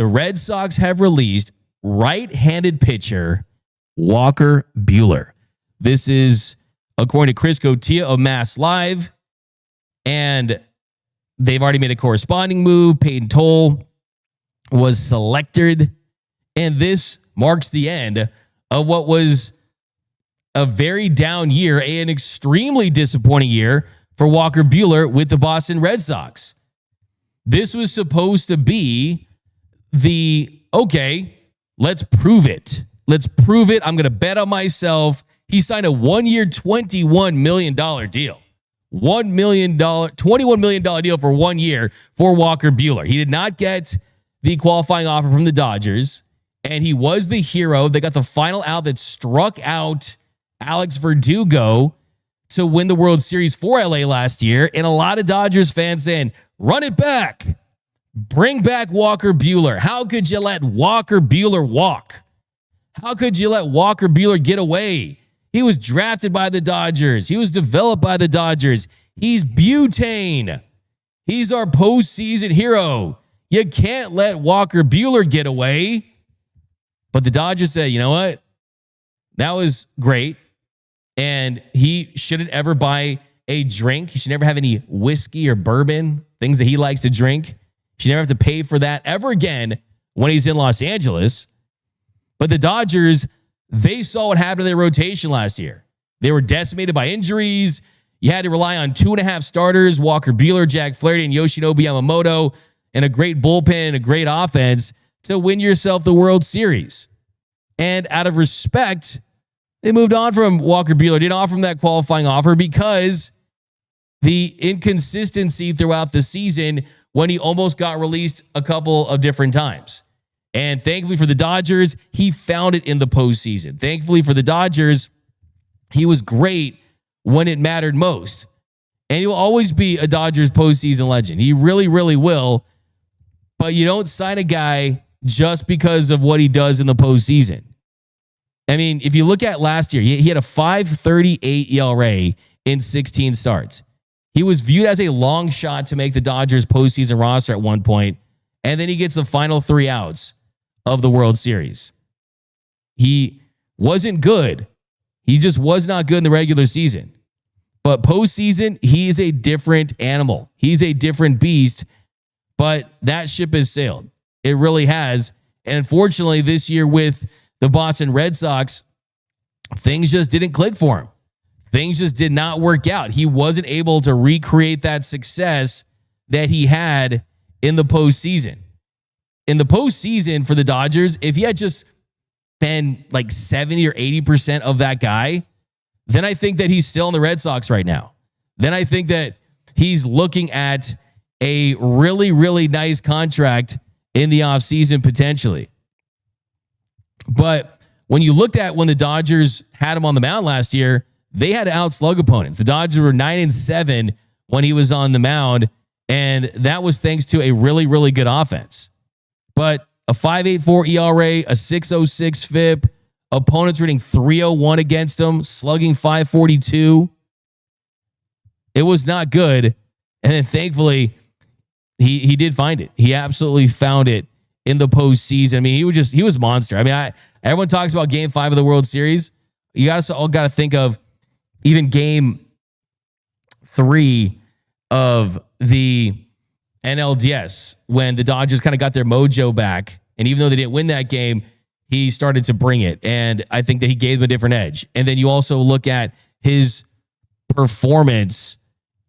Red Sox have released right-handed pitcher Walker Buehler. This is according to Chris Cotia of Mass Live, and they've already made a corresponding move. Peyton Toll was selected, and this marks the end of what was a very down year, an extremely disappointing year for Walker Buehler with the Boston Red Sox. This was supposed to be okay, let's prove it. Let's prove it. I'm going to bet on myself. He signed a 1-year, $21 million deal. $21 million deal for 1 year for Walker Buehler. He did not get the qualifying offer from the Dodgers, and he was the hero. They got the final out that struck out Alex Verdugo to win the World Series for LA last year. And a lot of Dodgers fans saying, run it back. Bring back Walker Buehler. How could you let Walker Buehler walk? How could you let Walker Buehler get away? He was drafted by the Dodgers. He was developed by the Dodgers. He's butane. He's our postseason hero. You can't let Walker Buehler get away. But the Dodgers say, you know what? That was great. And he shouldn't ever buy a drink. He should never have any whiskey or bourbon, things that he likes to drink. He should never have to pay for that ever again when he's in Los Angeles. But the Dodgers, they saw what happened to their rotation last year. They were decimated by injuries. You had to rely on 2.5 starters, Walker Buehler, Jack Flaherty, and Yoshinobu Yamamoto, and a great bullpen and a great offense to win yourself the World Series. And out of respect, they moved on from Walker Buehler, didn't offer him that qualifying offer because the inconsistency throughout the season when he almost got released a couple of different times. And thankfully for the Dodgers, he found it in the postseason. Thankfully for the Dodgers, he was great when it mattered most. And he will always be a Dodgers postseason legend. He really, really will. But you don't sign a guy just because of what he does in the postseason. I mean, if you look at last year, he had a 5.38 ERA in 16 starts. He was viewed as a long shot to make the Dodgers postseason roster at one point, and then he gets the final 3 outs of the World Series. He wasn't good. He just was not good in the regular season. But postseason, he is a different animal. He's a different beast, but that ship has sailed. It really has. And unfortunately, this year with the Boston Red Sox, things just didn't click for him. Things just did not work out. He wasn't able to recreate that success that he had in the postseason. In the postseason for the Dodgers, if he had just been like 70 or 80% of that guy, then I think that he's still in the Red Sox right now. Then I think that he's looking at a really, really nice contract in the offseason potentially. But when you looked at when the Dodgers had him on the mound last year, they had to outslug opponents. The Dodgers were 9-7 when he was on the mound, and that was thanks to a really, really good offense. But a 5.84 ERA, a 6.06 FIP, opponents rating 301 against him, slugging 542. It was not good. And then thankfully, he did find it. He absolutely found it in the postseason. I mean, he was a monster. I mean, everyone talks about Game 5 of the World Series. You all got to think of even Game 3 of the NLDS when the Dodgers kind of got their mojo back. And even though they didn't win that game, he started to bring it. And I think that he gave them a different edge. And then you also look at his performance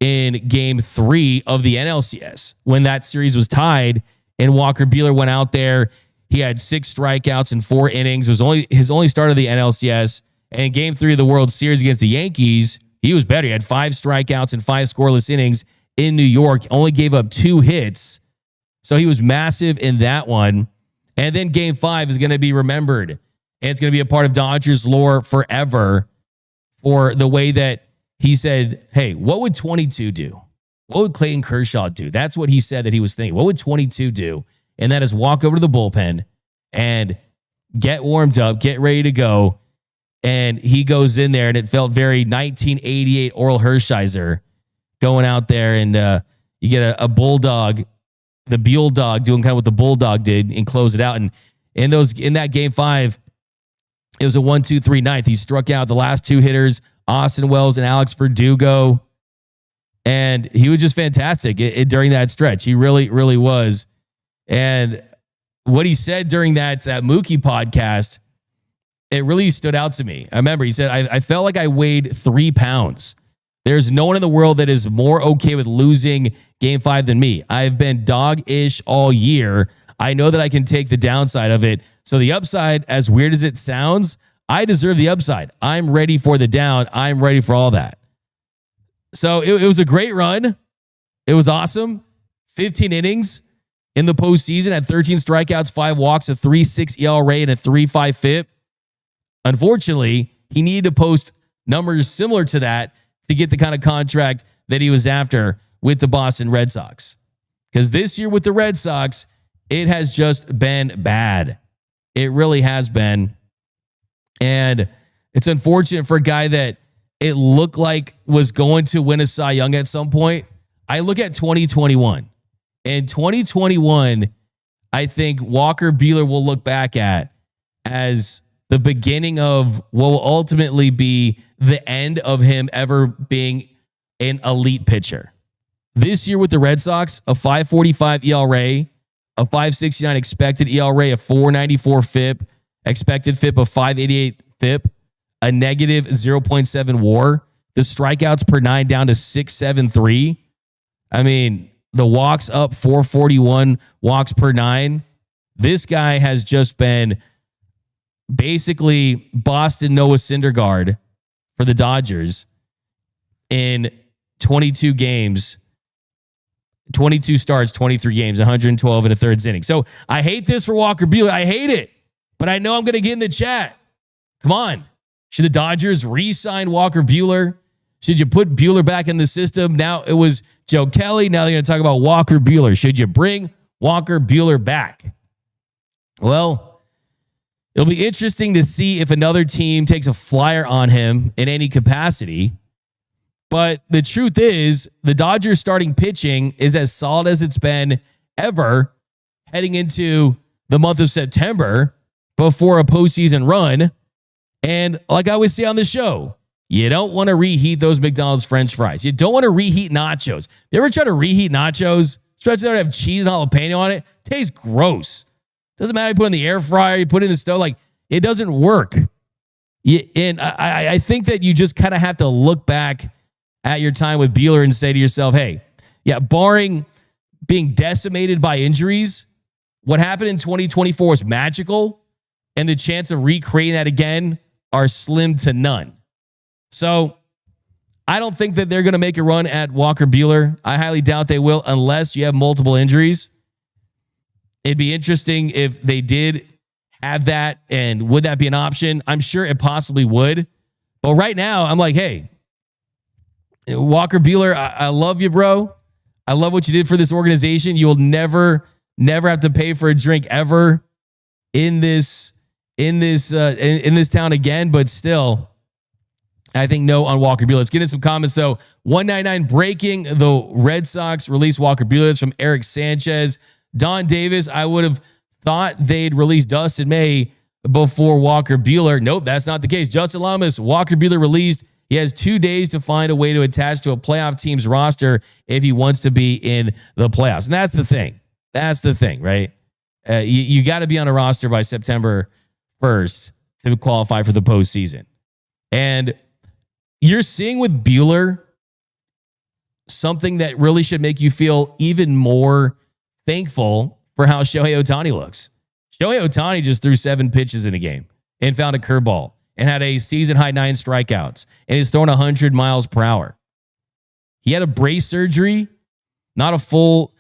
in Game 3 of the NLCS when that series was tied and Walker Buehler went out there. He had 6 strikeouts in 4 innings. It was his only start of the NLCS. And in Game 3 of the World Series against the Yankees, he was better. He had 5 strikeouts and 5 scoreless innings in New York. Only gave up 2 hits. So he was massive in that one. And then Game 5 is going to be remembered. And it's going to be a part of Dodgers lore forever for the way that he said, hey, what would 22 do? What would Clayton Kershaw do? That's what he said that he was thinking. What would 22 do? And that is walk over to the bullpen and get warmed up, get ready to go. And he goes in there, and it felt very 1988 Oral Hershiser going out there, and you get a bulldog the Buell dog doing kind of what the Bulldog did and close it out. And in that game 5, it was a 1-2-3 ninth. He struck out the last 2 hitters, Austin Wells and Alex Verdugo. And he was just fantastic during that stretch. He really, really was. And what he said during that Mookie podcast, it really stood out to me. I remember he said, I felt like I weighed 3 pounds. There's no one in the world that is more okay with losing game 5 than me. I've been dog-ish all year. I know that I can take the downside of it. So the upside, as weird as it sounds, I deserve the upside. I'm ready for the down. I'm ready for all that. So it was a great run. It was awesome. 15 innings in the postseason at 13 strikeouts, 5 walks, a 3.6 ERA, and a 3.5 FIP. Unfortunately, he needed to post numbers similar to that to get the kind of contract that he was after with the Boston Red Sox. Because this year with the Red Sox, it has just been bad. It really has been. And it's unfortunate for a guy that it looked like was going to win a Cy Young at some point. I look at 2021. In 2021, I think Walker Buehler will look back at as the beginning of what will ultimately be the end of him ever being an elite pitcher. This year with the Red Sox, a 5.45 ERA, a 5.69 expected ERA, a 4.94 FIP, expected FIP of 5.88 FIP, a negative 0.7 WAR. The strikeouts per 9 down to 6.73. I mean, the walks up 441 walks per 9. This guy has just been basically Boston Noah Syndergaard for the Dodgers in 22 games, 22 starts, 23 games, 112 in a third inning. So I hate this for Walker Buehler. I hate it, but I know I'm going to get in the chat. Come on. Should the Dodgers re-sign Walker Buehler? Should you put Buehler back in the system? Now it was Joe Kelly. Now they're going to talk about Walker Buehler. Should you bring Walker Buehler back? Well, it'll be interesting to see if another team takes a flyer on him in any capacity. But the truth is, the Dodgers starting pitching is as solid as it's been ever heading into the month of September before a postseason run. And like I always say on the show, you don't want to reheat those McDonald's French fries. You don't want to reheat nachos. You ever try to reheat nachos? Especially there to have cheese and jalapeno on it. Tastes gross. Doesn't matter if you put it in the air fryer, you put it in the stove. Like, it doesn't work. And I think that you just kind of have to look back at your time with Buehler and say to yourself, hey, yeah, barring being decimated by injuries, what happened in 2024 was magical, and the chance of recreating that again are slim to none. So I don't think that they're going to make a run at Walker Buehler. I highly doubt they will unless you have multiple injuries. It'd be interesting if they did have that, and would that be an option? I'm sure it possibly would. But right now, I'm like, hey, Walker Buehler, I love you, bro. I love what you did for this organization. You will never have to pay for a drink ever in this town again. But still, I think no on Walker Buehler. Let's get into some comments though. 199 breaking: the Red Sox release Walker Buehler. That's from Eric Sanchez. Don Davis: I would have thought they'd release Dustin May before Walker Buehler. Nope, that's not the case. Justin Lamas: Walker Buehler released. He has 2 days to find a way to attach to a playoff team's roster if he wants to be in the playoffs. And that's the thing. That's the thing, right? You got to be on a roster by September 1st to qualify for the postseason. And you're seeing with Buehler something that really should make you feel even more thankful for how Shohei Ohtani looks. Shohei Ohtani just threw 7 pitches in a game and found a curveball and had a season-high 9 strikeouts, and he's throwing 100 miles per hour. He had a brace surgery, not a full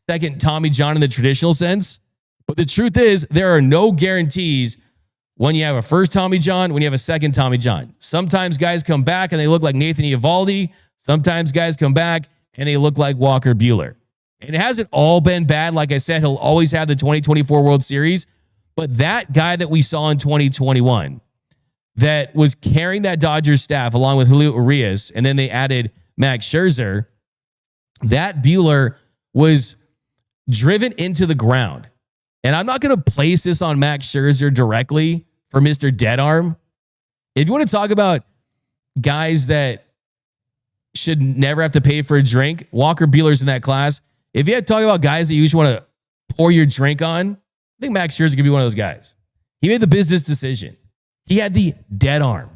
second Tommy John in the traditional sense, but the truth is there are no guarantees when you have a first Tommy John, when you have a second Tommy John. Sometimes guys come back and they look like Nathan Eovaldi. Sometimes guys come back and they look like Walker Buehler. And it hasn't all been bad. Like I said, he'll always have the 2024 World Series, but that guy that we saw in 2021 that was carrying that Dodgers staff along with Julio Urias, and then they added Max Scherzer, that Buehler was driven into the ground. And I'm not going to place this on Max Scherzer directly for Mr. Dead Arm. If you want to talk about guys that should never have to pay for a drink, Walker Buehler's in that class. If you had to talk about guys that you usually want to pour your drink on, I think Max Scherzer could be one of those guys. He made the business decision. He had the dead arm.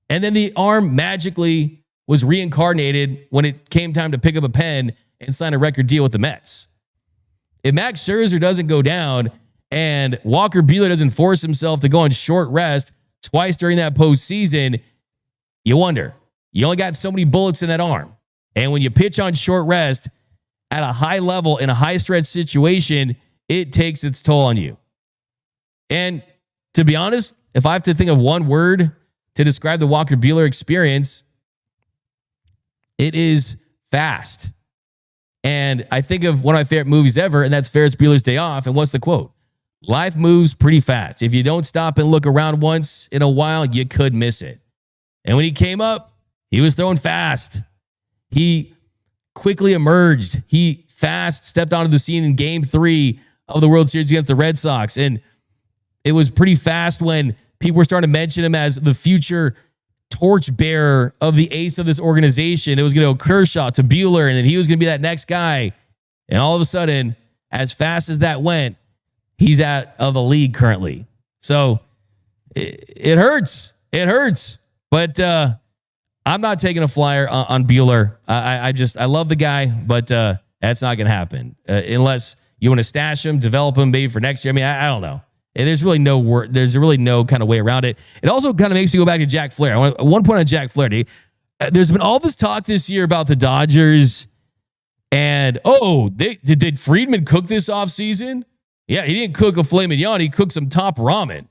And then the arm magically was reincarnated when it came time to pick up a pen and sign a record deal with the Mets. If Max Scherzer doesn't go down and Walker Buehler doesn't force himself to go on short rest twice during that postseason, you wonder. You only got so many bullets in that arm. And when you pitch on short rest at a high level in a high stretch situation, it takes its toll on you. And to be honest, if I have to think of one word to describe the Walker Buehler experience, it is fast. And I think of one of my favorite movies ever, and that's Ferris Bueller's Day Off. And what's the quote? Life moves pretty fast. If you don't stop and look around once in a while, you could miss it. And when he came up, he was throwing fast. He quickly emerged. He fast stepped onto the scene in Game 3 of the World Series against the Red Sox. And it was pretty fast when people were starting to mention him as the future torchbearer of the ace of this organization. It was going to go Kershaw to Buehler, and then he was going to be that next guy. And all of a sudden, as fast as that went, he's out of the league currently. So it hurts. It hurts. But I'm not taking a flyer on Buehler. I love the guy, but that's not going to happen unless you want to stash him, develop him maybe for next year. I mean, I don't know. There's really no kind of way around it. It also kind of makes me go back to Jack Flaherty. One point on Jack Flaherty. There's been all this talk this year about the Dodgers and, did Friedman cook this offseason? Yeah, he didn't cook a filet mignon. He cooked some top ramen.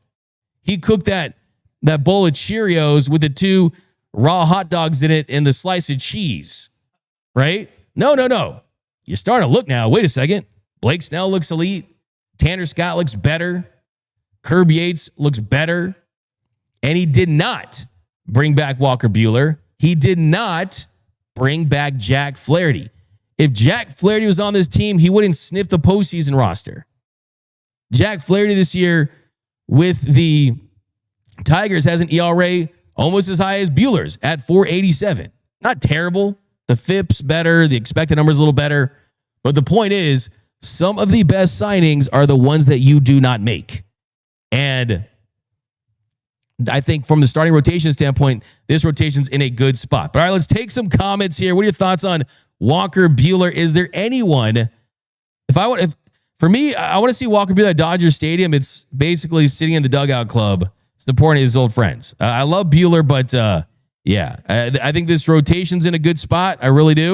He cooked that bowl of Cheerios with the 2 raw hot dogs in it and the slice of cheese, right? No. You're starting to look now. Wait a second. Blake Snell looks elite. Tanner Scott looks better. Kirby Yates looks better. And he did not bring back Walker Buehler. He did not bring back Jack Flaherty. If Jack Flaherty was on this team, he wouldn't sniff the postseason roster. Jack Flaherty this year with the Tigers has an ERA almost as high as Buehler's at 4.87. Not terrible. The FIP's better. The expected number's a little better. But the point is, some of the best signings are the ones that you do not make. And I think from the starting rotation standpoint, this rotation's in a good spot. But all right, let's take some comments here. What are your thoughts on Walker Buehler? Is there anyone, for me, I want to see Walker Buehler at Dodger Stadium. It's basically sitting in the dugout club, supporting his old friends. I love Buehler, but I think this rotation's in a good spot. I really do.